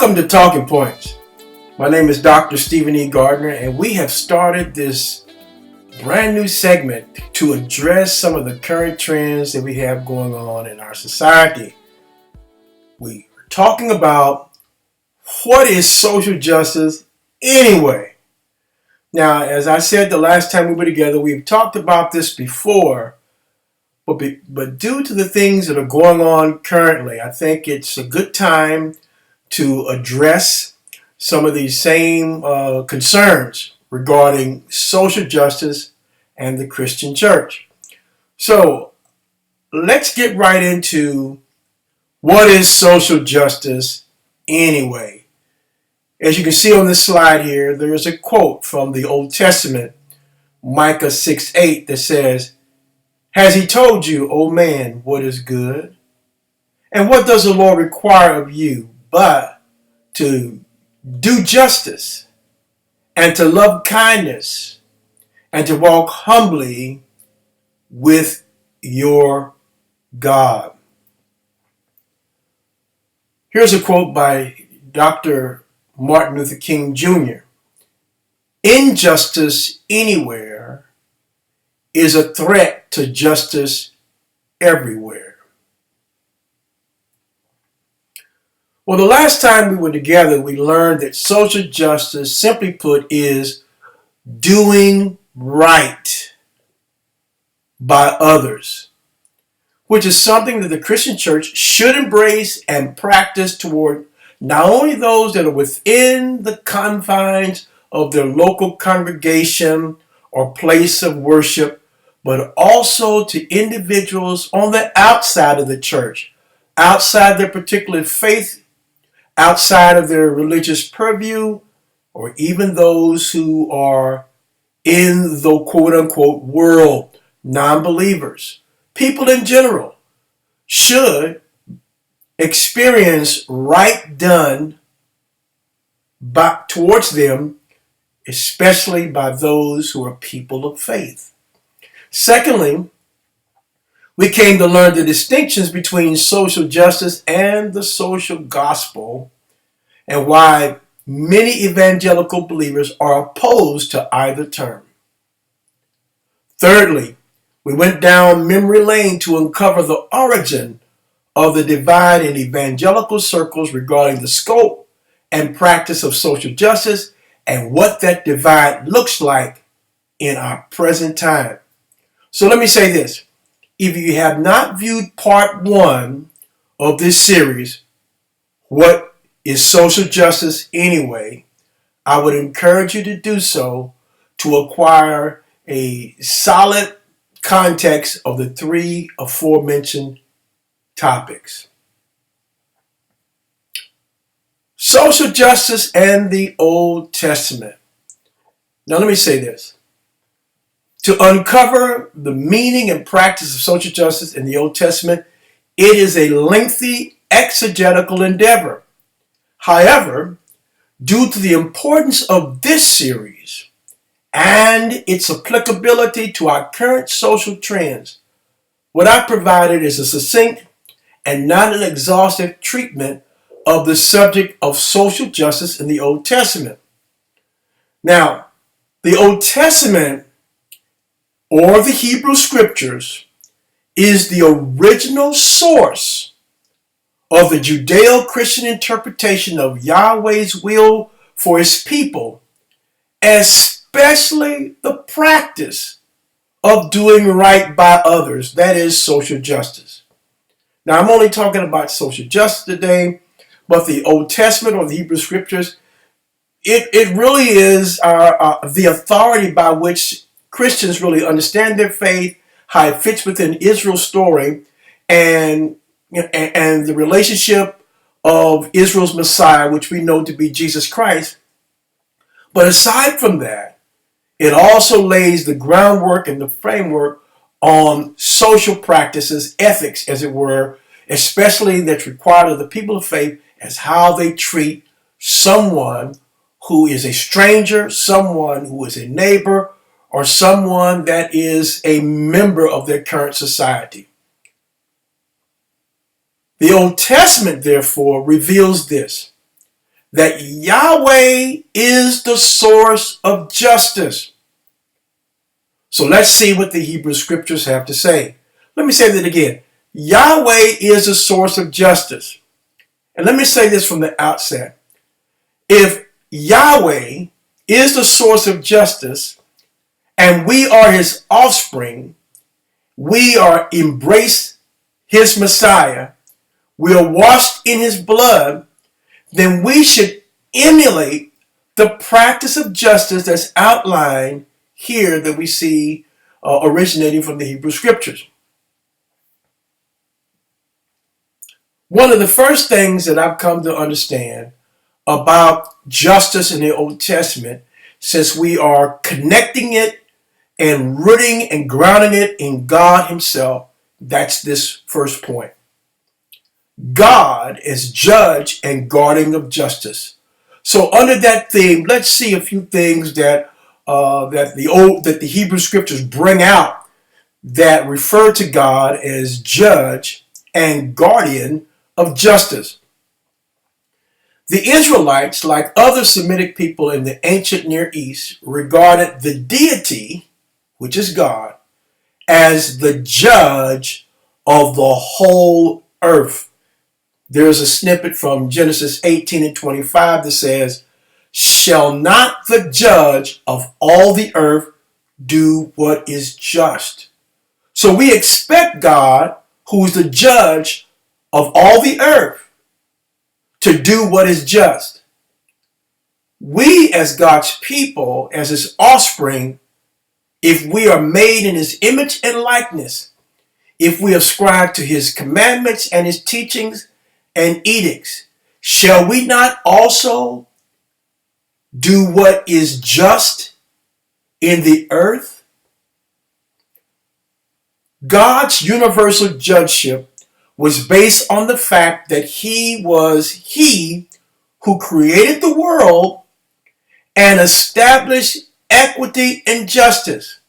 Welcome to Talking Points. My name is Dr. Stephen E. Gardner, and we have started this brand new segment to address some of the current trends that we have going on in our society. We are talking about what is social justice anyway. Now, as I said the last time we were together, we've talked about this before, but due to the things that are going on currently, I think it's a good time to address some of these same concerns regarding social justice and the Christian church. So let's get right into what is social justice anyway. As you can see on this slide here, there is a quote from the Old Testament, Micah 6:8, that says, "Has he told you, O man, what is good? And what does the Lord require of you but to do justice and to love kindness and to walk humbly with your God?" Here's a quote by Dr. Martin Luther King Jr. "Injustice anywhere is a threat to justice everywhere." Well, the last time we were together, we learned that social justice, simply put, is doing right by others, which is something that the Christian church should embrace and practice toward not only those that are within the confines of their local congregation or place of worship, but also to individuals on the outside of the church, outside their particular faith, outside of their religious purview, or even those who are in the quote-unquote world, non-believers. People in general should experience right done towards them, especially by those who are people of faith. Secondly, we came to learn the distinctions between social justice and the social gospel, and why many evangelical believers are opposed to either term. Thirdly, we went down memory lane to uncover the origin of the divide in evangelical circles regarding the scope and practice of social justice and what that divide looks like in our present time. So let me say this. If you have not viewed part one of this series, What is Social Justice Anyway?, I would encourage you to do so to acquire a solid context of the three aforementioned topics. Social justice and the Old Testament. Now let me say this. To uncover the meaning and practice of social justice in the Old Testament, it is a lengthy exegetical endeavor. However, due to the importance of this series and its applicability to our current social trends, what I provided is a succinct and not an exhaustive treatment of the subject of social justice in the Old Testament. Now, the Old Testament, or the Hebrew Scriptures, is the original source of the Judeo-Christian interpretation of Yahweh's will for his people, especially the practice of doing right by others, that is social justice. Now, I'm only talking about social justice today, but the Old Testament or the Hebrew Scriptures, it really is the authority by which Christians really understand their faith, how it fits within Israel's story, and the relationship of Israel's Messiah, which we know to be Jesus Christ. But aside from that, it also lays the groundwork and the framework on social practices, ethics, as it were, especially that's required of the people of faith, as how they treat someone who is a stranger, someone who is a neighbor, or someone that is a member of their current society. The Old Testament, therefore, reveals this. that Yahweh is the source of justice. So let's see what the Hebrew scriptures have to say. Let me say that again. Yahweh is the source of justice. And let me say this from the outset. If Yahweh is the source of justice and we are his offspring, we are embraced his Messiah, we are washed in his blood, then we should emulate the practice of justice that's outlined here that we see originating from the Hebrew scriptures. One of the first things that I've come to understand about justice in the Old Testament, since we are connecting it and rooting and grounding it in God himself, that's this first point. God is judge and guardian of justice. So under that theme, let's see a few things that the Hebrew scriptures bring out that refer to God as judge and guardian of justice. The Israelites, like other Semitic people in the ancient Near East, regarded the deity, which is God, as the judge of the whole earth. There's a snippet from Genesis 18 and 25 that says, "Shall not the judge of all the earth do what is just?" So we expect God, who is the judge of all the earth, to do what is just. We as God's people, as his offspring, if we are made in his image and likeness, if we ascribe to his commandments and his teachings and edicts, shall we not also do what is just in the earth? God's universal judgeship was based on the fact that he was he who created the world and established equity and justice.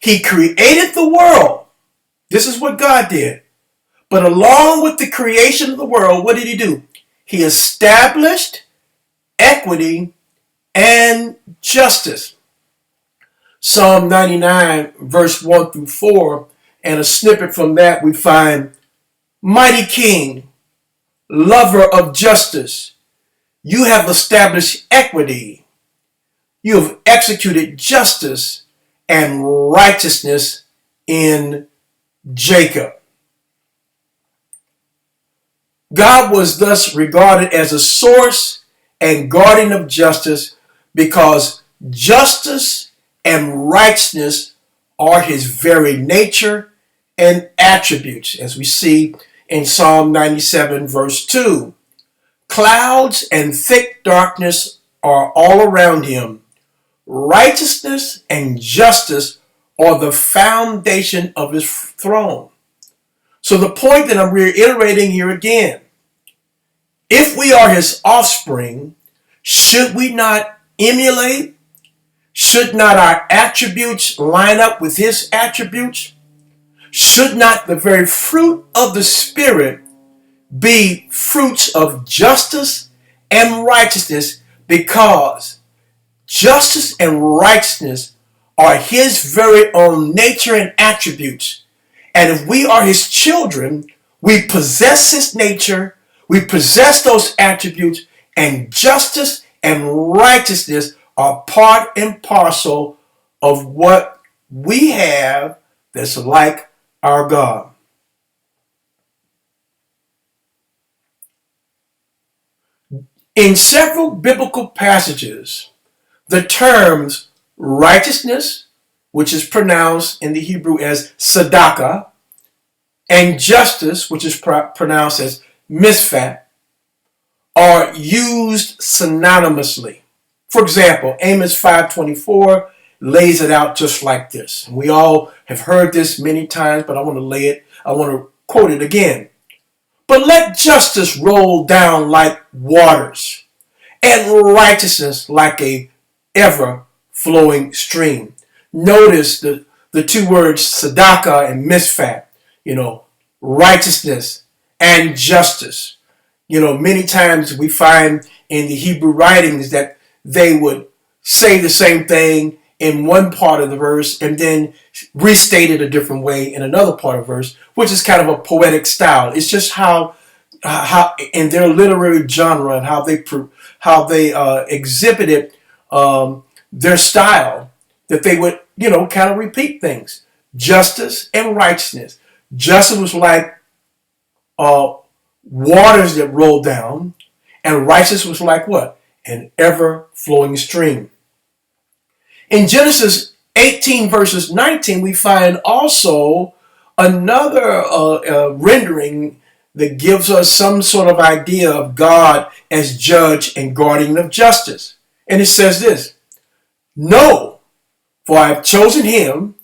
He created the world. This is what God did. But along with the creation of the world, what did he do? He established equity and justice. Psalm 99, verse 1 through 4, and a snippet from that we find, "Mighty King, lover of justice, you have established equity. You have executed justice and righteousness in Jacob." God was thus regarded as a source and guardian of justice because justice and righteousness are his very nature and attributes, as we see in Psalm 97, verse 2. "Clouds and thick darkness are all around him. Righteousness and justice are the foundation of his throne." So the point that I'm reiterating here again, if we are his offspring, should we not emulate? Should not our attributes line up with his attributes? Should not the very fruit of the Spirit be fruits of justice and righteousness, because justice and righteousness are his very own nature and attributes. And if we are his children, we possess his nature, we possess those attributes, and justice and righteousness are part and parcel of what we have that's like our God. In several biblical passages, the terms righteousness, which is pronounced in the Hebrew as tzedakah, and justice, which is pronounced as mishpat, are used synonymously. For example, Amos 5:24 lays it out just like this. We all have heard this many times, but I want to quote it again. "But let justice roll down like waters, and righteousness like a ever-flowing stream." Notice the two words tzedakah and mishpat, righteousness and justice. Many times we find in the Hebrew writings that they would say the same thing in one part of the verse and then restate it a different way in another part of the verse, which is kind of a poetic style. It's just how in their literary genre and how they exhibited their style, that they would kind of repeat things. Justice and righteousness. Justice was like waters that roll down, and righteousness was like what? An ever-flowing stream. In Genesis 18 verses 19, we find also another rendering that gives us some sort of idea of God as judge and guardian of justice. And it says this: "No, for I have chosen him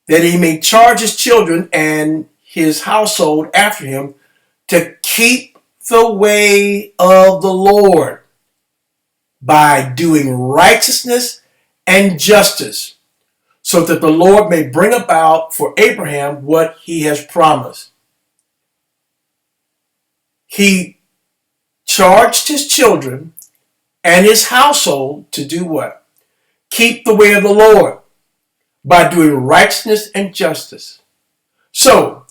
that he may charge his children and his household after him to keep the way of the Lord by doing righteousness and justice, so that the Lord may bring about for Abraham what he has promised." He charged his children and his household to do what? Keep the way of the Lord by doing righteousness and justice. So,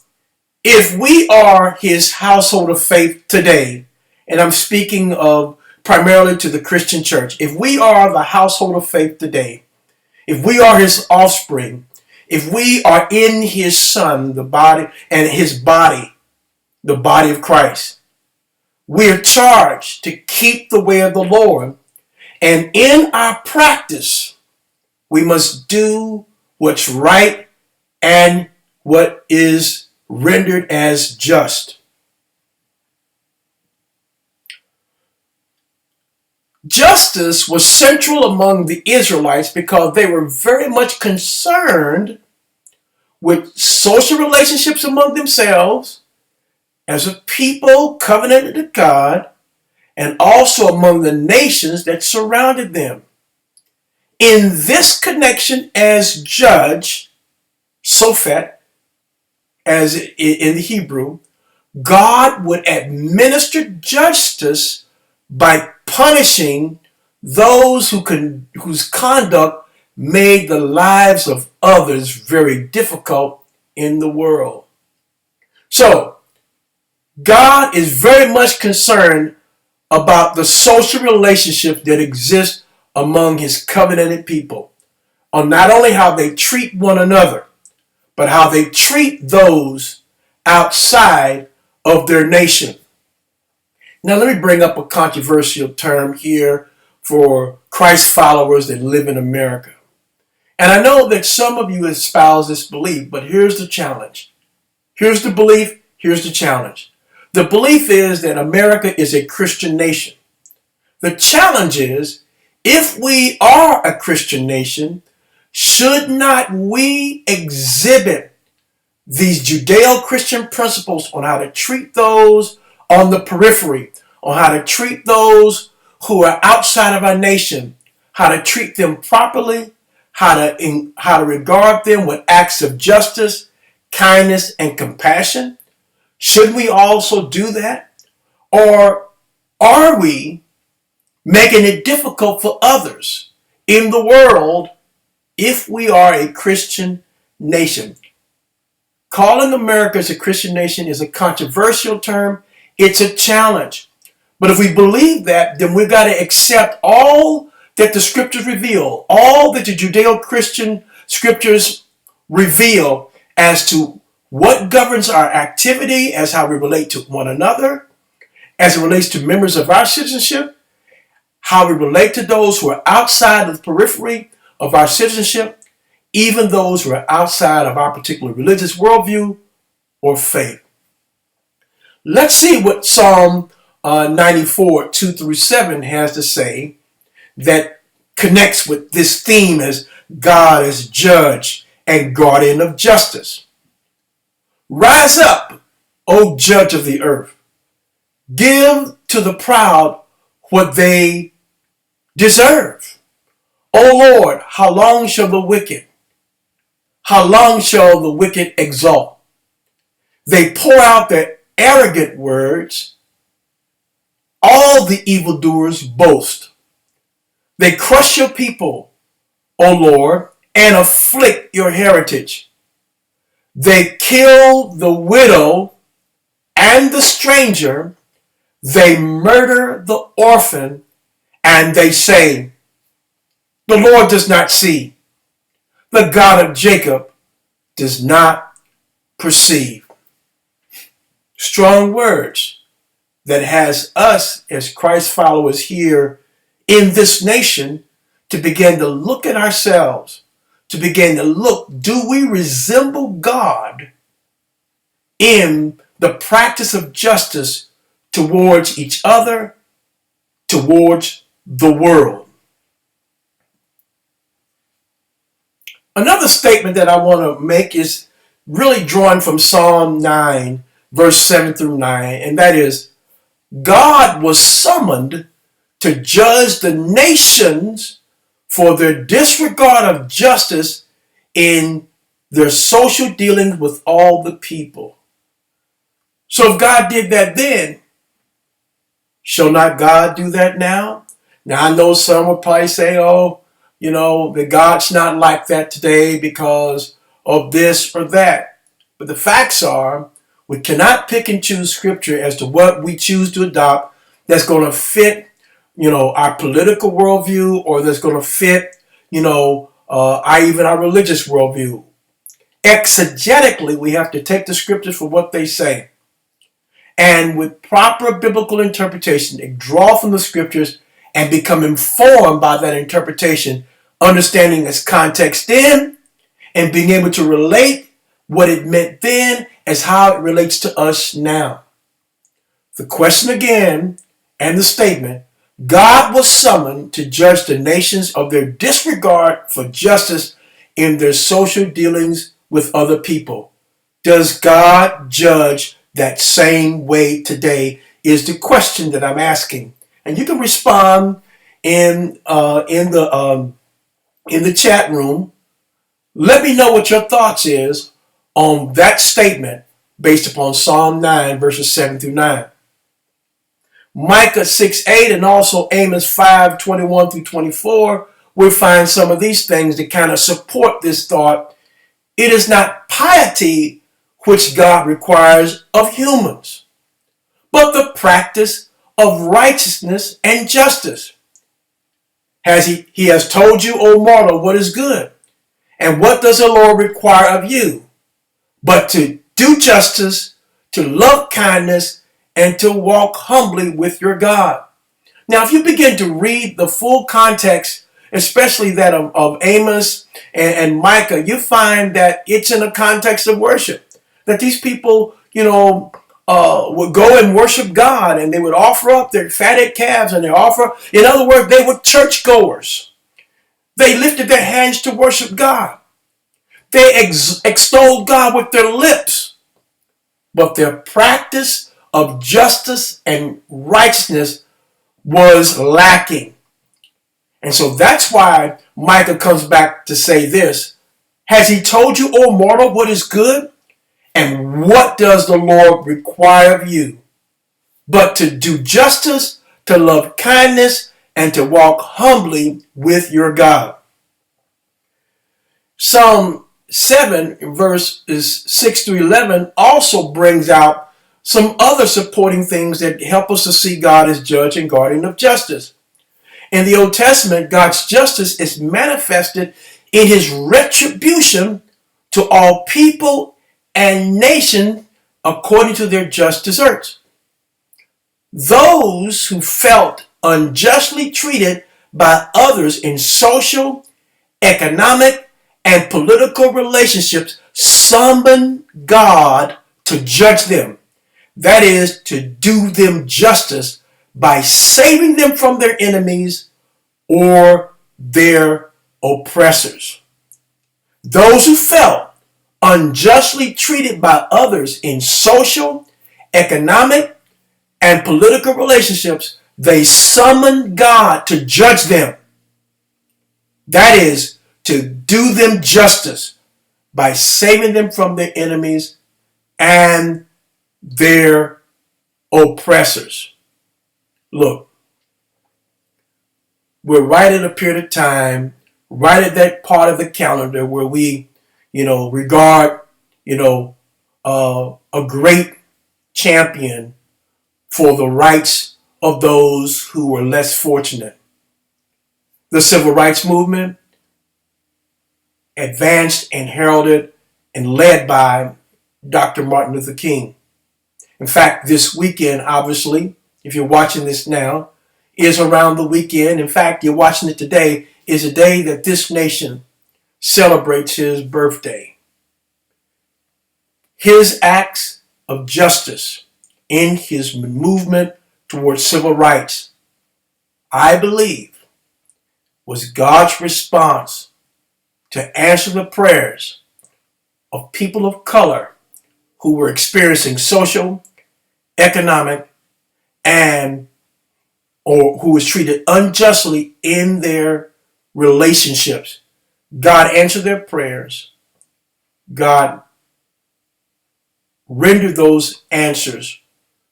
if we are his household of faith today, and I'm speaking of primarily to the Christian church, if we are the household of faith today, if we are his offspring, if we are in his son, the body, and his body, the body of Christ, we are charged to keep the way of the Lord. And in our practice, we must do what's right and what is rendered as just. Justice was central among the Israelites because they were very much concerned with social relationships among themselves as a people covenanted to God, and also among the nations that surrounded them. In this connection as judge, Sophet, as in the Hebrew, God would administer justice by punishing those whose conduct made the lives of others very difficult in the world. So, God is very much concerned about the social relationships that exist among his covenanted people, on not only how they treat one another, but how they treat those outside of their nation. Now let me bring up a controversial term here for Christ followers that live in America. And I know that some of you espouse this belief, but here's the challenge. Here's the belief, here's the challenge. The belief is that America is a Christian nation. The challenge is, if we are a Christian nation, should not we exhibit these Judeo-Christian principles on how to treat those on the periphery, on how to treat those who are outside of our nation, how to treat them properly, how to regard them with acts of justice, kindness, and compassion? Should we also do that? Or are we making it difficult for others in the world if we are a Christian nation? Calling America as a Christian nation is a controversial term. It's a challenge. But if we believe that, then we've got to accept all that the scriptures reveal, all that the Judeo-Christian scriptures reveal as to what governs our activity, as how we relate to one another, as it relates to members of our citizenship, how we relate to those who are outside of the periphery of our citizenship, even those who are outside of our particular religious worldview or faith. Let's see what Psalm 94, 2 through 7 has to say that connects with this theme as God as judge and guardian of justice. "Rise up, O judge of the earth. Give to the proud what they deserve. O Lord, how long shall the wicked exalt? They pour out their arrogant words. All the evildoers boast. They crush your people, O Lord, and afflict your heritage. They kill the widow and the stranger. They murder the orphan, and they say, the Lord does not see. The God of Jacob does not perceive. Strong words that has us as Christ followers here in this nation to begin to look at ourselves, to begin to look, do we resemble God in the practice of justice towards each other, towards the world? Another statement that I want to make is really drawn from Psalm 9, verse 7 through 9, and that is, God was summoned to judge the nations for their disregard of justice in their social dealings with all the people. So if God did that then, shall not God do that now? Now I know some will probably say, oh, that God's not like that today because of this or that. But the facts are, we cannot pick and choose scripture as to what we choose to adopt that's going to fit, our political worldview, or that's going to fit, even our religious worldview. Exegetically, we have to take the scriptures for what they say. And with proper biblical interpretation, draw from the scriptures and become informed by that interpretation, understanding its context then, and being able to relate what it meant then as how it relates to us now. The question again, and the statement, God was summoned to judge the nations of their disregard for justice in their social dealings with other people. Does God judge that same way today is the question that I'm asking. And you can respond in the chat room. Let me know what your thoughts is on that statement based upon Psalm 9, verses 7 through 9. Micah 6:8 and also Amos 5:21 through 24, we'll find some of these things that kind of support this thought. It is not piety which God requires of humans, but the practice of righteousness and justice. He has told you, O mortal, what is good. And what does the Lord require of you? But to do justice, to love kindness, and to walk humbly with your God. Now, if you begin to read the full context, especially that of Amos and Micah, you find that it's in a context of worship. That these people, would go and worship God, and they would offer up their fatted calves and in other words, they were churchgoers. They lifted their hands to worship God. They extolled God with their lips, but their practice of justice and righteousness was lacking. And so that's why Micah comes back to say this. Has he told you, O mortal, what is good? And what does the Lord require of you? But to do justice, to love kindness, and to walk humbly with your God. Psalm 7, verses 6 through 11 also brings out some other supporting things that help us to see God as judge and guardian of justice. In the Old Testament, God's justice is manifested in his retribution to all people and nations according to their just deserts. Those who felt unjustly treated by others in social, economic, and political relationships summon God to judge them. That is, to do them justice by saving them from their enemies or their oppressors. Those who felt unjustly treated by others in social, economic, and political relationships, they summon God to judge them. That is, to do them justice by saving them from their enemies and their oppressors. Look, we're right at a period of time, right at that part of the calendar where we, regard, a great champion for the rights of those who were less fortunate. The civil rights movement, advanced and heralded and led by Dr. Martin Luther King. In fact, this weekend, obviously, if you're watching this now, is around the weekend. In fact, you're watching it today, is a day that this nation celebrates his birthday. His acts of justice in his movement towards civil rights, I believe, was God's response to answer the prayers of people of color who were experiencing social, economic, or who was treated unjustly in their relationships. God answered their prayers. God rendered those answers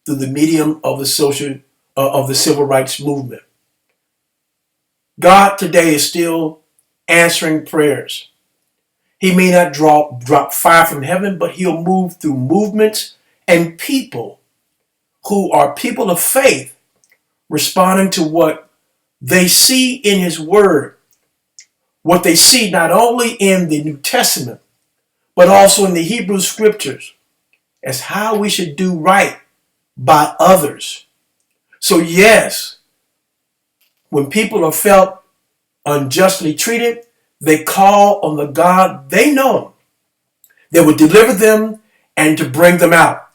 through the medium of the civil rights movement. God today is still answering prayers. He may not drop fire from heaven, but he'll move through movements and people who are people of faith, responding to what they see in his word, what they see not only in the New Testament, but also in the Hebrew scriptures, as how we should do right by others. So yes, when people are felt unjustly treated, they call on the God they know that would deliver them and to bring them out.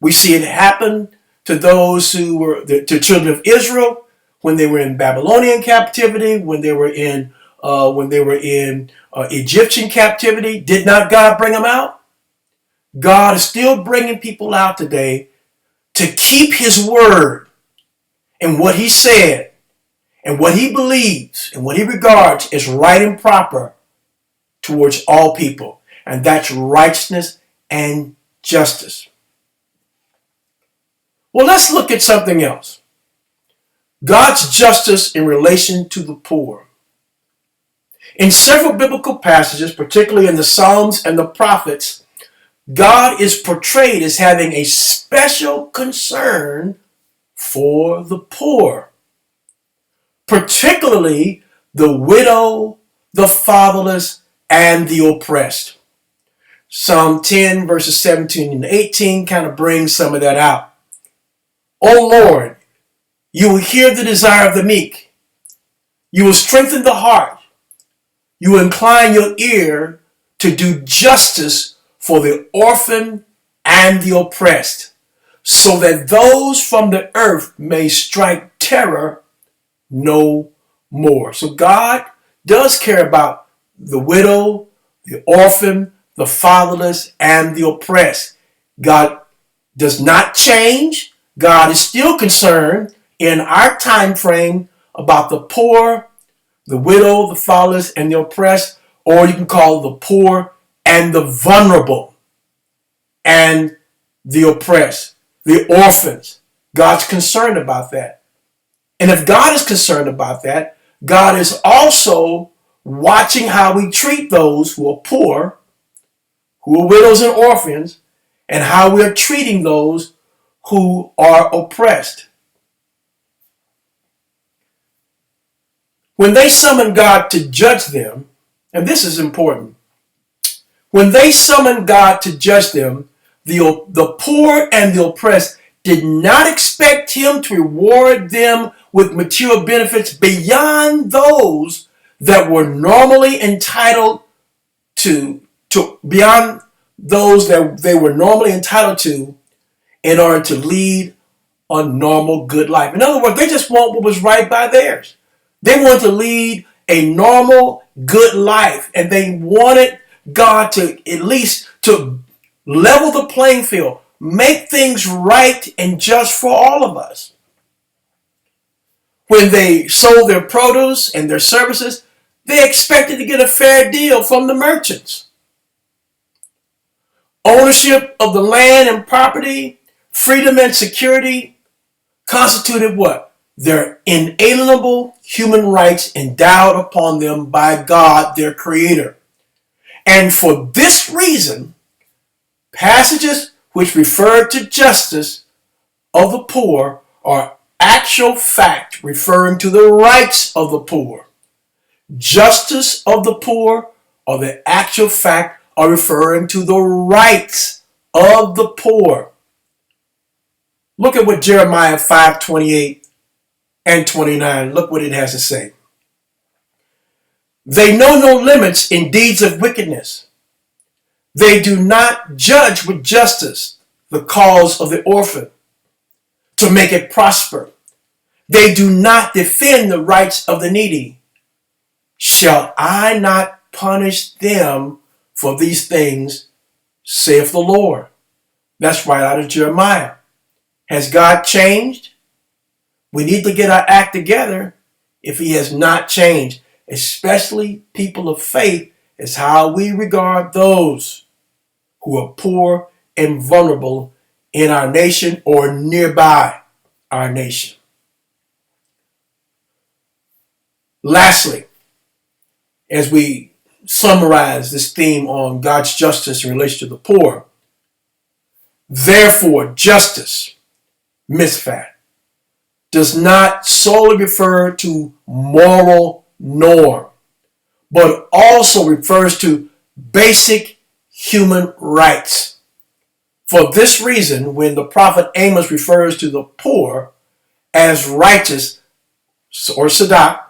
We see it happen to those who were the children of Israel when they were in Babylonian captivity, when they were in Egyptian captivity. Did not God bring them out? God is still bringing people out today to keep his word and what he said and what he believes and what he regards as right and proper towards all people. And that's righteousness and justice. Well, let's look at something else. God's justice in relation to the poor. In several biblical passages, particularly in the Psalms and the prophets, God is portrayed as having a special concern for the poor, particularly the widow, the fatherless, and the oppressed. Psalm 10 verses 17 and 18 kind of brings some of that out. O Lord, you will hear the desire of the meek. You will strengthen the heart. You will incline your ear to do justice for the orphan and the oppressed, so that those from the earth may strike terror no more. So God does care about the widow, the orphan, the fatherless, and the oppressed. God does not change. God is still concerned in our time frame about the poor, the widow, the fatherless, and the oppressed, or you can call it the poor and the vulnerable and the oppressed, the orphans. God's concerned about that. And if God is concerned about that, God is also watching how we treat those who are poor, who are widows and orphans, and how we're treating those who are oppressed. When they summon God to judge them, and this is important, when they summoned God to judge them, the poor and the oppressed did not expect him to reward them with material benefits beyond those that were normally entitled to beyond those that they were normally entitled to in order to lead a normal good life. In other words, they just want what was right by theirs. They wanted to lead a normal good life, and they wanted God to at least to level the playing field, make things right and just for all of us. When they sold their produce and their services, they expected to get a fair deal from the merchants. Ownership of the land and property, freedom and security constituted what? their inalienable human rights endowed upon them by God, their Creator. And for this reason, passages which refer to justice of the poor are actual fact referring to the rights of the poor. Justice of the poor or the actual fact are referring to the rights of the poor. Look at what Jeremiah 5:28 and 29, look what it has to say. They know no limits in deeds of wickedness. They do not judge with justice the cause of the orphan to make it prosper. They do not defend the rights of the needy. Shall I not punish them for these things, saith the Lord? That's right out of Jeremiah. Has God changed? We need to get our act together if he has not changed, especially people of faith, is how we regard those who are poor and vulnerable in our nation or nearby our nation. Lastly, as we summarize this theme on God's justice in relation to the poor, therefore justice, misfat, does not solely refer to moral norm, but also refers to basic human rights. For this reason, when the prophet Amos refers to the poor as righteous or Sadak,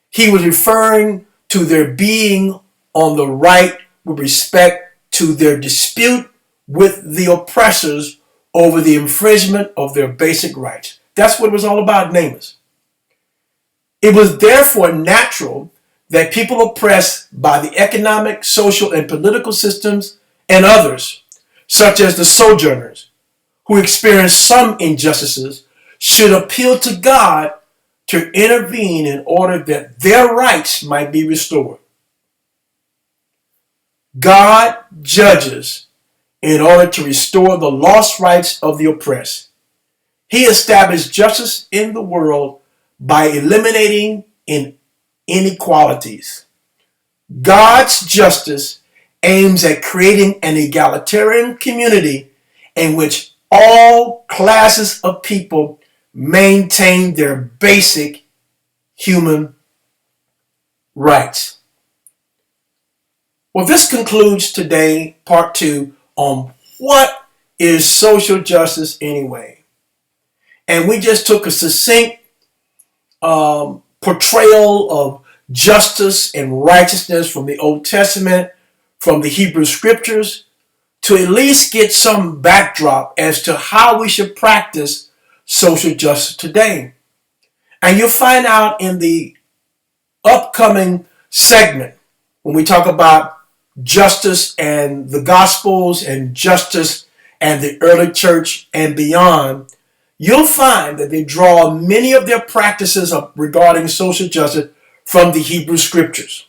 he was referring to their being on the right with respect to their dispute with the oppressors over the infringement of their basic rights. That's what it was all about in Amos. It was therefore natural that people oppressed by the economic, social, and political systems and others, such as the sojourners, who experienced some injustices, should appeal to God to intervene in order that their rights might be restored. God judges in order to restore the lost rights of the oppressed. He established justice in the world by eliminating inequalities. God's justice aims at creating an egalitarian community in which all classes of people maintain their basic human rights. Well, this concludes today, part 2, on what is social justice anyway. And we just took a succinct portrayal of justice and righteousness from the Old Testament, from the Hebrew Scriptures, to at least get some backdrop as to how we should practice social justice today. And you'll find out in the upcoming segment when we talk about justice and the Gospels and justice and the early church and beyond, you'll find that they draw many of their practices regarding social justice from the Hebrew Scriptures.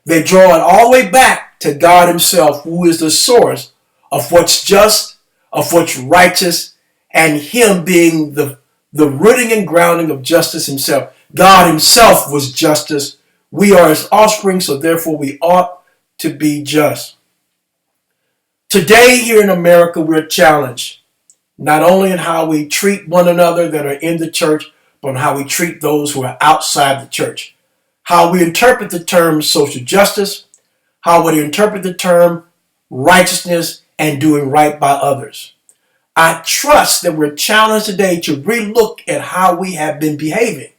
They draw it all the way back to God himself, who is the source of what's just, of what's righteous, and him being the rooting and grounding of justice himself. God himself was justice. We are his offspring, so therefore we ought to be just. Today here in America, we're challenged not only in how we treat one another that are in the church, but in how we treat those who are outside the church. How we interpret the term social justice, how we interpret the term righteousness and doing right by others. I trust that we're challenged today to relook at how we have been behaving.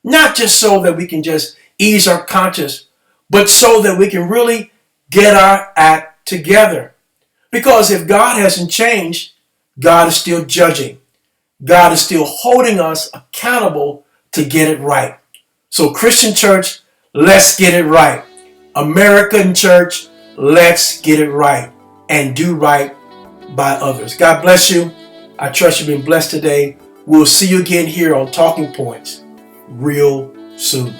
Not just so that we can just ease our conscience, but so that we can really get our act together. Because if God hasn't changed, God is still judging. God is still holding us accountable to get it right. So Christian church, let's get it right. American church, let's get it right and do right by others. God bless you. I trust you've been blessed today. We'll see you again here on Talking Points real soon.